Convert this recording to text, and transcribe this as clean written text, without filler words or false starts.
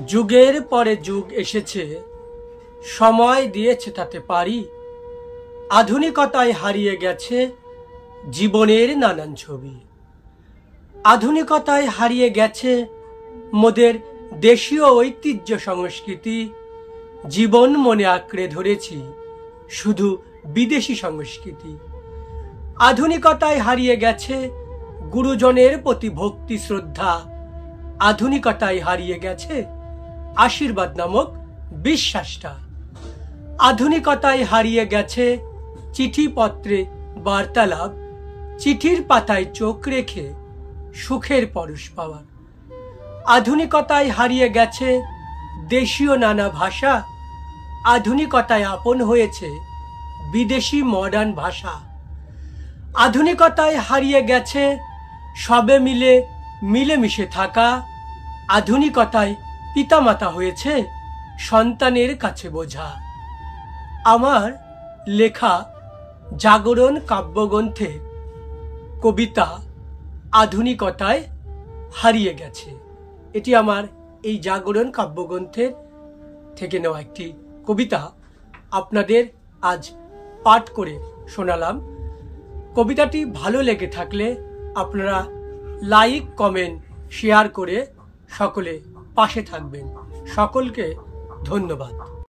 যুগের পরে যুগ এসেছে, সময় দিয়েছে তাতে পারি। আধুনিকতায় হারিয়ে গেছে জীবনের নানান ছবি। আধুনিকতায় হারিয়ে গেছে মোদের দেশীয় ঐতিহ্য সংস্কৃতি। জীবন মনে আঁকড়ে ধরেছি শুধু বিদেশি সংস্কৃতি। আধুনিকতায় হারিয়ে গেছে গুরুজনের প্রতি ভক্তি শ্রদ্ধা। আধুনিকতায় হারিয়ে গেছে আশীর্বাদ নামক বিশ্বাসটা। আধুনিকতায় হারিয়ে গেছে চিঠিপত্রে বার্তালাপ, চিঠির পাতায় চোখ রেখে সুখের পরশ পাওয়ার। আধুনিকতায় হারিয়ে গেছে দেশীয় নানা ভাষা। আধুনিকতায় আপন হয়েছে বিদেশি মডার্ন ভাষা। আধুনিকতায় হারিয়ে গেছে সবে মিলে মিলেমিশে থাকা। আধুনিকতায় পিতামাতা হয়েছে সন্তানের কাছে বোঝা। আমার লেখা জাগরণ কাব্যগ্রন্থের কবিতা আধুনিকতায় হারিয়ে গেছে। এটি আমার এই জাগরণ কাব্যগ্রন্থের থেকে নেওয়া একটি কবিতা আপনাদের আজ পাঠ করে শোনালাম। কবিতাটি ভালো লেগে থাকলে আপনারা লাইক, কমেন্ট, শেয়ার করে সকলে পাশে থাকবেন। সকলকে ধন্যবাদ।